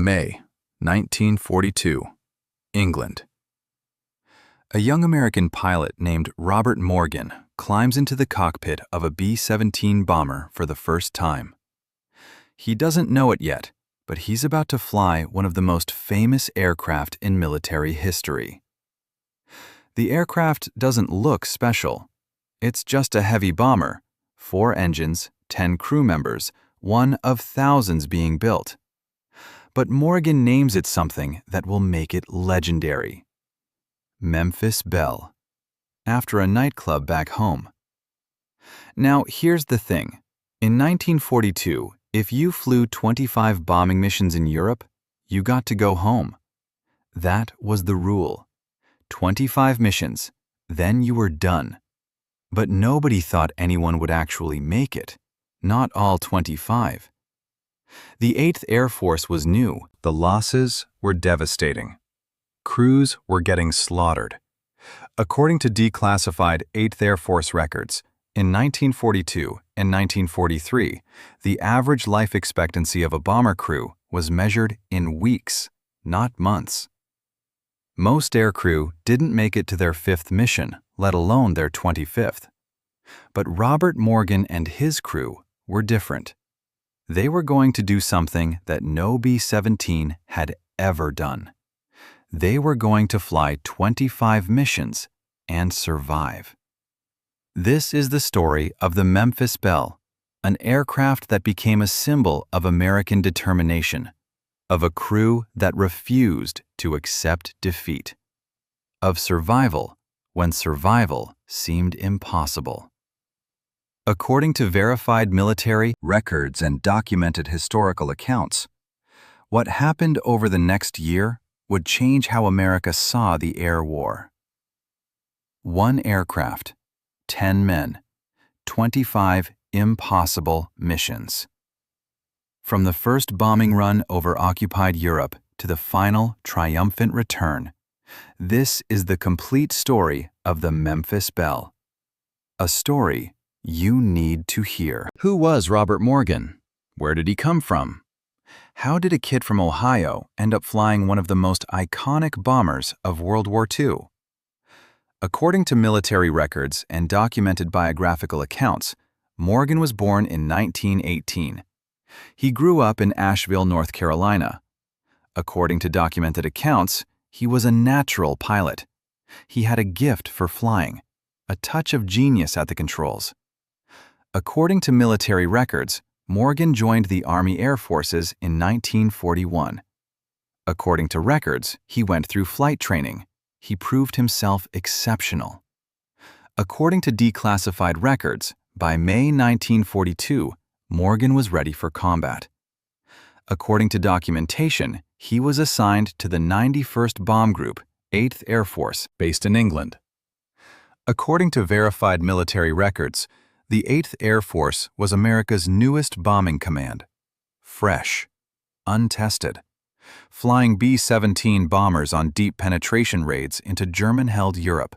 May 1942, England. A young American pilot named Robert Morgan climbs into the cockpit of a B-17 bomber for the first time. He doesn't know it yet, but he's about to fly one of the most famous aircraft in military history. The aircraft doesn't look special. It's just a heavy bomber, 4 engines, 10 crew members, one of thousands being built. But Morgan names it something that will make it legendary. Memphis Belle, after a nightclub back home. Now, here's the thing. In 1942, if you flew 25 bombing missions in Europe, you got to go home. That was the rule. 25 missions, then you were done. But nobody thought anyone would actually make it, not all 25. The 8th Air Force was new. The losses were devastating. Crews were getting slaughtered. According to declassified 8th Air Force records, in 1942 and 1943, the average life expectancy of a bomber crew was measured in weeks, not months. Most aircrew didn't make it to their 5th mission, let alone their 25th. But Robert Morgan and his crew were different. They were going to do something that no B-17 had ever done. They were going to fly 25 missions and survive. This is the story of the Memphis Belle, an aircraft that became a symbol of American determination, of a crew that refused to accept defeat, of survival when survival seemed impossible. According to verified military records and documented historical accounts, what happened over the next year would change how America saw the air war. 1 aircraft, 10 men, 25 impossible missions. From the first bombing run over occupied Europe to the final triumphant return, this is the complete story of the Memphis Belle. A story you need to hear. Who was Robert Morgan? Where did he come from? How did a kid from Ohio end up flying one of the most iconic bombers of World War II? According to military records and documented biographical accounts, Morgan was born in 1918. He grew up in Asheville, North Carolina. According to documented accounts, he was a natural pilot. He had a gift for flying, a touch of genius at the controls. According to military records, Morgan joined the Army Air Forces in 1941. According to records, he went through flight training. He proved himself exceptional. According to declassified records, by May 1942, Morgan was ready for combat. According to documentation, he was assigned to the 91st Bomb Group, 8th Air Force, based in England. According to verified military records, the 8th Air Force was America's newest bombing command. Fresh, untested, flying B-17 bombers on deep penetration raids into German-held Europe.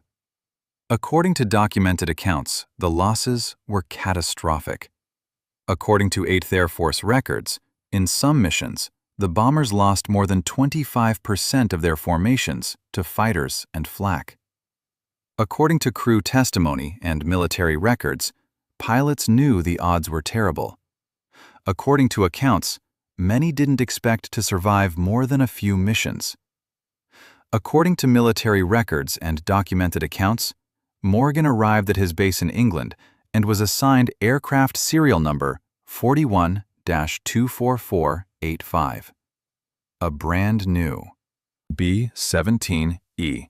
According to documented accounts, the losses were catastrophic. According to 8th Air Force records, in some missions, the bombers lost more than 25% of their formations to fighters and flak. According to crew testimony and military records, pilots knew the odds were terrible. According to accounts, many didn't expect to survive more than a few missions. According to military records and documented accounts, Morgan arrived at his base in England and was assigned aircraft serial number 41-24485. A brand new B-17E.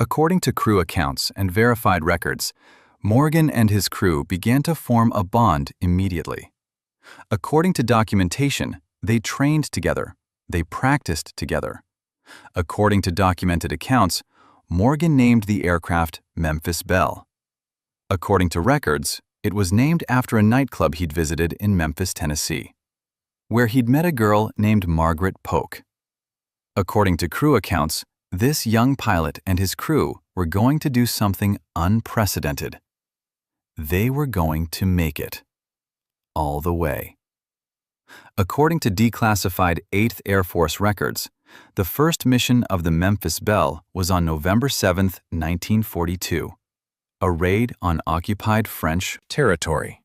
According to crew accounts and verified records, Morgan and his crew began to form a bond immediately. According to documentation, they trained together. They practiced together. According to documented accounts, Morgan named the aircraft Memphis Belle. According to records, it was named after a nightclub he'd visited in Memphis, Tennessee, where he'd met a girl named Margaret Polk. According to crew accounts, this young pilot and his crew were going to do something unprecedented. They were going to make it. All the way. According to declassified 8th Air Force records, the first mission of the Memphis Belle was on November 7, 1942, a raid on occupied French territory.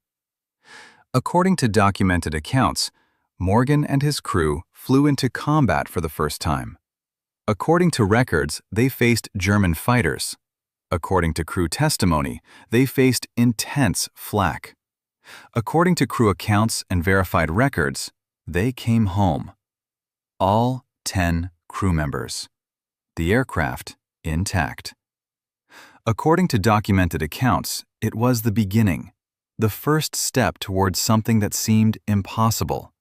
According to documented accounts, Morgan and his crew flew into combat for the first time. According to records, they faced German fighters. According to crew testimony, they faced intense flak. According to crew accounts and verified records, they came home. All 10 crew members. The aircraft intact. According to documented accounts, it was the beginning, the first step towards something that seemed impossible.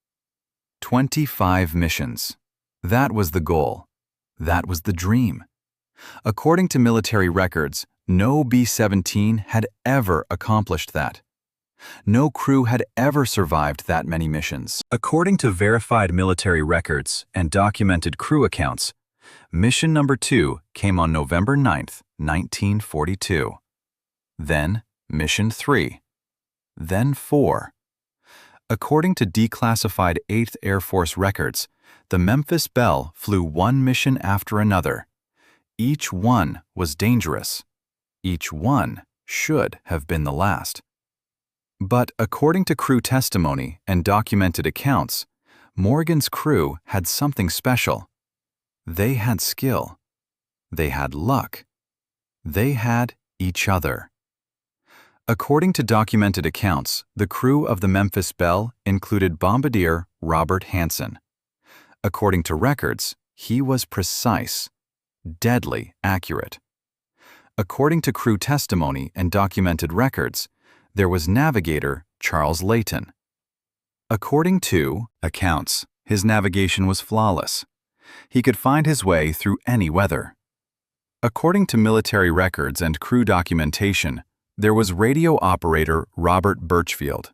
25 missions. That was the goal. That was the dream. According to military records, no B-17 had ever accomplished that. No crew had ever survived that many missions. According to verified military records and documented crew accounts, mission number 2 came on November 9, 1942. Then mission 3. Then 4. According to declassified 8th Air Force records, the Memphis Belle flew one mission after another. Each one was dangerous. Each one should have been the last. But according to crew testimony and documented accounts, Morgan's crew had something special. They had skill. They had luck. They had each other. According to documented accounts, the crew of the Memphis Belle included Bombardier Robert Hansen. According to records, he was precise, deadly accurate. According to crew testimony and documented records, there was navigator Charles Layton. According to accounts, his navigation was flawless. He could find his way through any weather. According to military records and crew documentation, there was radio operator Robert Birchfield.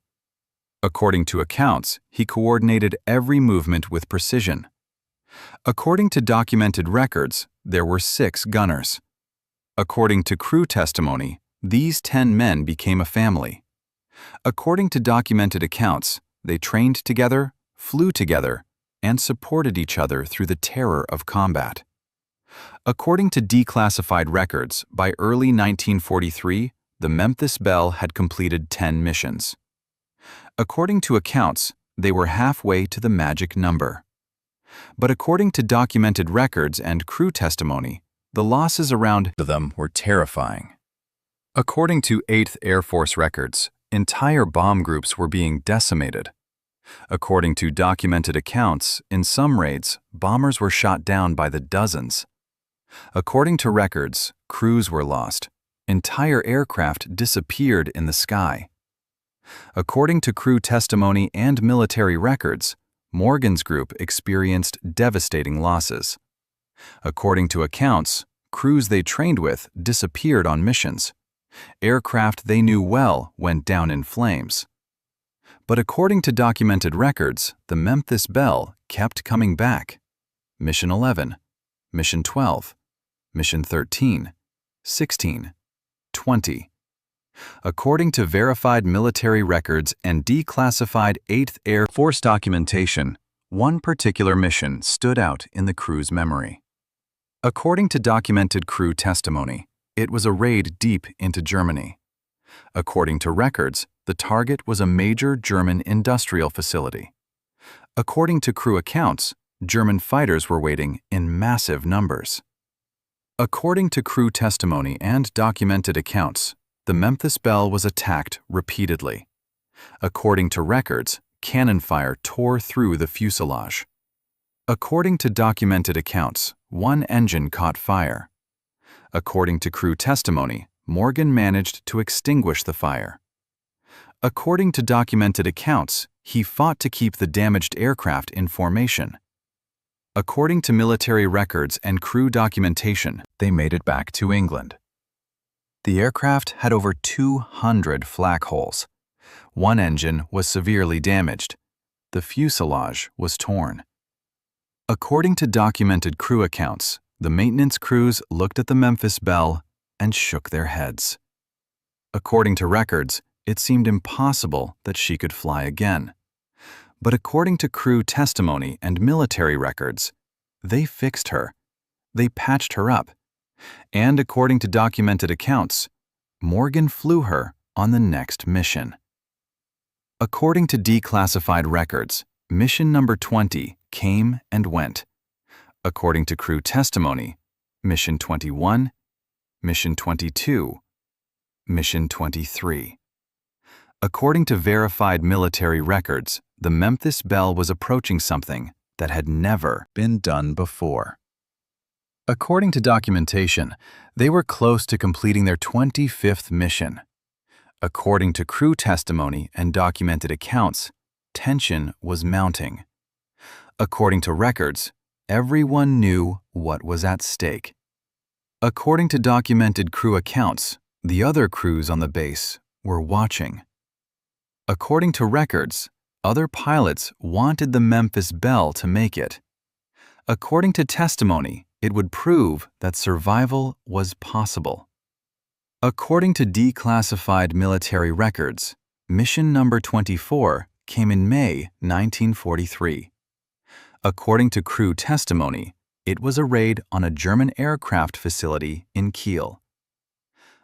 According to accounts, he coordinated every movement with precision. According to documented records, there were 6 gunners. According to crew testimony, these 10 men became a family. According to documented accounts, they trained together, flew together, and supported each other through the terror of combat. According to declassified records, by early 1943, the Memphis Belle had completed 10 missions. According to accounts, they were halfway to the magic number. But according to documented records and crew testimony, the losses around them were terrifying. According to 8th Air Force records, entire bomb groups were being decimated. According to documented accounts, in some raids, bombers were shot down by the dozens. According to records, crews were lost. Entire aircraft disappeared in the sky. According to crew testimony and military records, Morgan's group experienced devastating losses. According to accounts, crews they trained with disappeared on missions. Aircraft they knew well went down in flames. But according to documented records, the Memphis Belle kept coming back. Mission 11, Mission 12, Mission 13, 16, 20. According to verified military records and declassified 8th Air Force documentation, one particular mission stood out in the crew's memory. According to documented crew testimony, it was a raid deep into Germany. According to records, the target was a major German industrial facility. According to crew accounts, German fighters were waiting in massive numbers. According to crew testimony and documented accounts, the Memphis Belle was attacked repeatedly. According to records, cannon fire tore through the fuselage. According to documented accounts, one engine caught fire. According to crew testimony, Morgan managed to extinguish the fire. According to documented accounts, he fought to keep the damaged aircraft in formation. According to military records and crew documentation, they made it back to England. The aircraft had over 200 flak holes. One engine was severely damaged. The fuselage was torn. According to documented crew accounts, the maintenance crews looked at the Memphis Belle and shook their heads. According to records, it seemed impossible that she could fly again. But according to crew testimony and military records, they fixed her. They patched her up. And according to documented accounts, Morgan flew her on the next mission. According to declassified records, mission number 20 came and went. According to crew testimony, mission 21, mission 22, mission 23. According to verified military records, the Memphis Belle was approaching something that had never been done before. According to documentation, they were close to completing their 25th mission. According to crew testimony and documented accounts, tension was mounting. According to records, everyone knew what was at stake. According to documented crew accounts, the other crews on the base were watching. According to records, other pilots wanted the Memphis Belle to make it. According to testimony, it would prove that survival was possible. According to declassified military records, mission number 24 came in May 1943. According to crew testimony, it was a raid on a German aircraft facility in Kiel.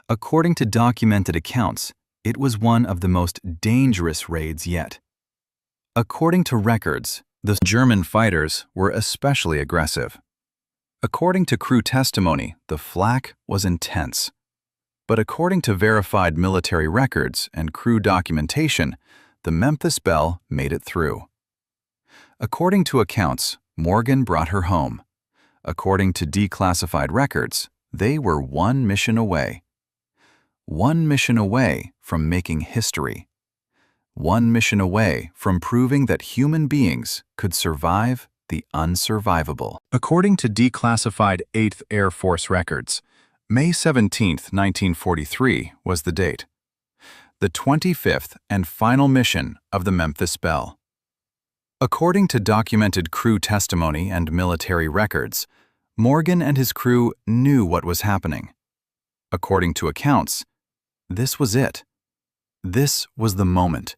According to documented accounts, it was one of the most dangerous raids yet. According to records, the German fighters were especially aggressive. According to crew testimony, the flak was intense. But according to verified military records and crew documentation, the Memphis Belle made it through. According to accounts, Morgan brought her home. According to declassified records, they were one mission away. One mission away from making history. One mission away from proving that human beings could survive the unsurvivable. According to declassified 8th Air Force records, May 17, 1943 was the date. The 25th and final mission of the Memphis Belle. According to documented crew testimony and military records, Morgan and his crew knew what was happening. According to accounts, this was it. This was the moment.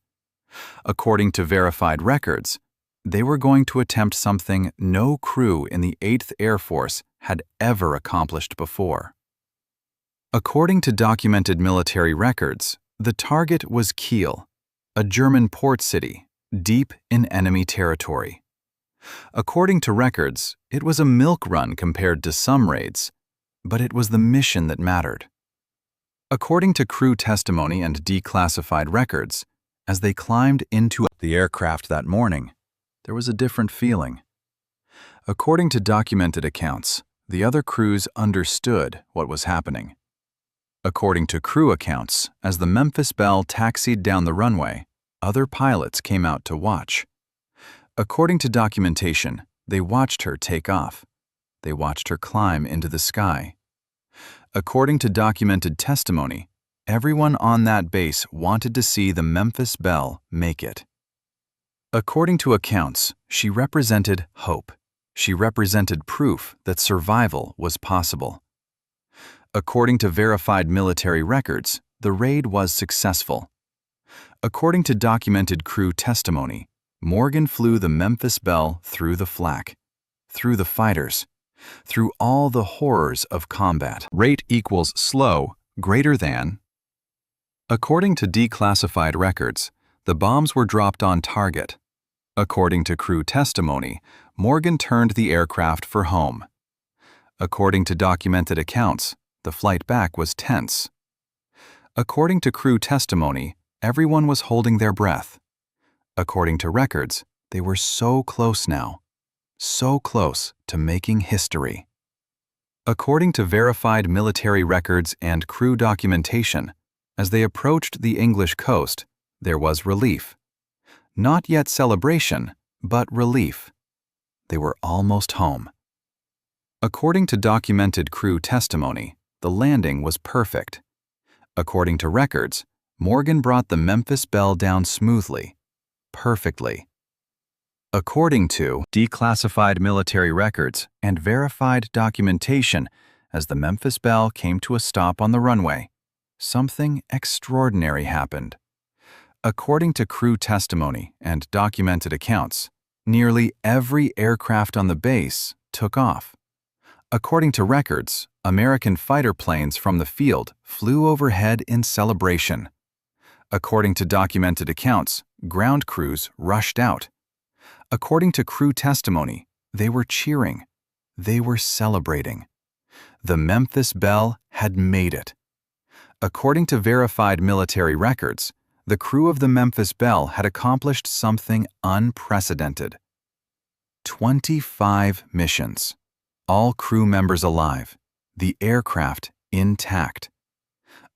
According to verified records, they were going to attempt something no crew in the 8th Air Force had ever accomplished before. According to documented military records, the target was Kiel, a German port city, deep in enemy territory. According to records, it was a milk run compared to some raids, but it was the mission that mattered. According to crew testimony and declassified records, as they climbed into the aircraft that morning, there was a different feeling. According to documented accounts, the other crews understood what was happening. According to crew accounts, as the Memphis Belle taxied down the runway, other pilots came out to watch. According to documentation, they watched her take off. They watched her climb into the sky. According to documented testimony, everyone on that base wanted to see the Memphis Belle make it. According to accounts, she represented hope. She represented proof that survival was possible. According to verified military records, the raid was successful. According to documented crew testimony, Morgan flew the Memphis Belle through the flak, through the fighters, through all the horrors of combat. Rate equals slow greater than. According to declassified records, the bombs were dropped on target. According to crew testimony, Morgan turned the aircraft for home. According to documented accounts, the flight back was tense. According to crew testimony, everyone was holding their breath. According to records, they were so close now, so close to making history. According to verified military records and crew documentation, as they approached the English coast, there was relief. Not yet celebration, but relief. They were almost home. According to documented crew testimony, the landing was perfect. According to records, Morgan brought the Memphis Belle down smoothly, perfectly. According to declassified military records and verified documentation, as the Memphis Belle came to a stop on the runway, something extraordinary happened. According to crew testimony and documented accounts, nearly every aircraft on the base took off. According to records, American fighter planes from the field flew overhead in celebration. According to documented accounts, ground crews rushed out. According to crew testimony, they were cheering. They were celebrating. The Memphis Belle had made it. According to verified military records, the crew of the Memphis Belle had accomplished something unprecedented. 25 missions. All crew members alive. The aircraft intact.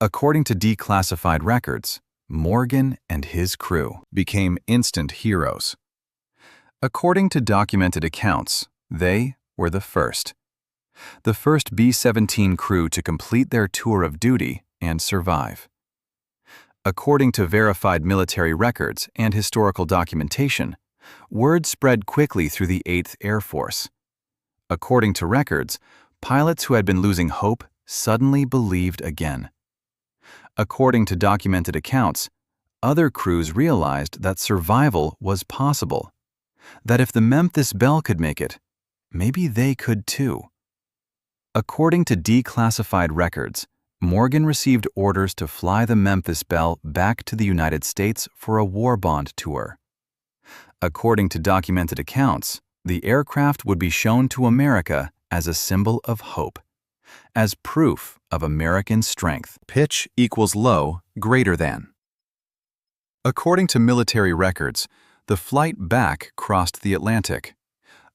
According to declassified records, Morgan and his crew became instant heroes. According to documented accounts, they were the first B-17 crew to complete their tour of duty and survive. According to verified military records and historical documentation, word spread quickly through the 8th Air Force. According to records, pilots who had been losing hope suddenly believed again. According to documented accounts, other crews realized that survival was possible, that if the Memphis Belle could make it, maybe they could too. According to declassified records, Morgan received orders to fly the Memphis Belle back to the United States for a war bond tour. According to documented accounts, the aircraft would be shown to America as a symbol of hope, as proof of American strength. Pitch equals low greater than. According to military records, the flight back crossed the Atlantic.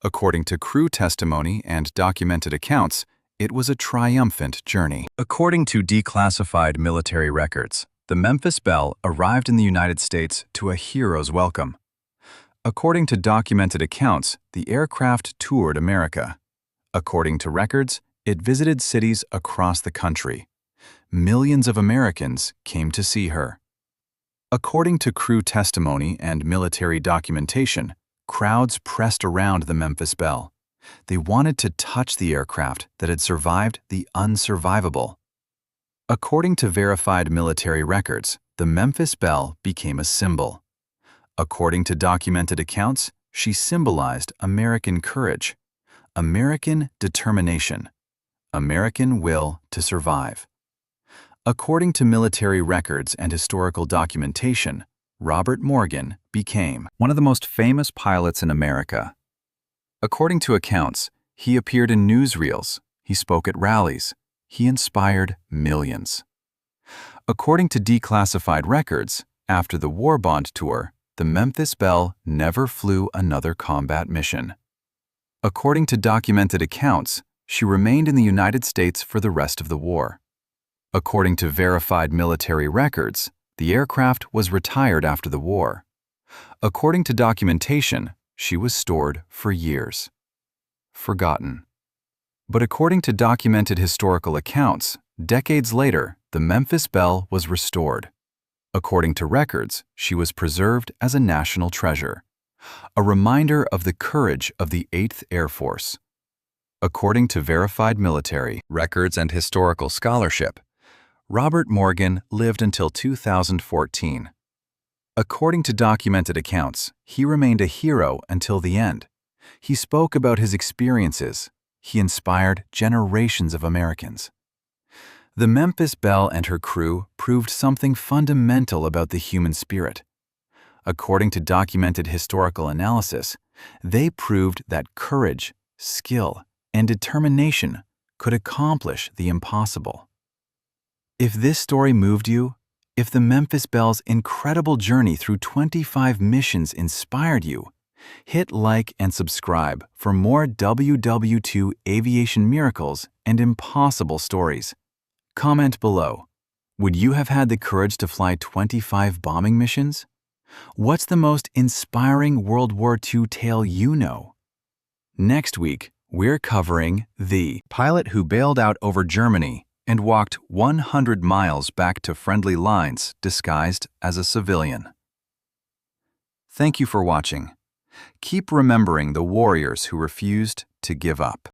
According to crew testimony and documented accounts, it was a triumphant journey. According to declassified military records, the Memphis Belle arrived in the United States to a hero's welcome. According to documented accounts, the aircraft toured America. According to records, it visited cities across the country. Millions of Americans came to see her. According to crew testimony and military documentation, crowds pressed around the Memphis Belle. They wanted to touch the aircraft that had survived the unsurvivable. According to verified military records, the Memphis Belle became a symbol. According to documented accounts, she symbolized American courage, American determination, American will to survive. According to military records and historical documentation, Robert Morgan became one of the most famous pilots in America. According to accounts, he appeared in newsreels, he spoke at rallies, he inspired millions. According to declassified records, after the war bond tour, the Memphis Belle never flew another combat mission. According to documented accounts, she remained in the United States for the rest of the war. According to verified military records, the aircraft was retired after the war. According to documentation, she was stored for years. Forgotten. But according to documented historical accounts, decades later, the Memphis Belle was restored. According to records, she was preserved as a national treasure, a reminder of the courage of the 8th Air Force. According to verified military records and historical scholarship, Robert Morgan lived until 2014. According to documented accounts, he remained a hero until the end. He spoke about his experiences. He inspired generations of Americans. The Memphis Belle and her crew proved something fundamental about the human spirit. According to documented historical analysis, they proved that courage, skill, and determination could accomplish the impossible. If this story moved you, if the Memphis Belle's incredible journey through 25 missions inspired you, hit like and subscribe for more WWII aviation miracles and impossible stories. Comment below. Would you have had the courage to fly 25 bombing missions? What's the most inspiring World War II tale you know? Next week, we're covering the pilot who bailed out over Germany and walked 100 miles back to friendly lines disguised as a civilian. Thank you for watching. Keep remembering the warriors who refused to give up.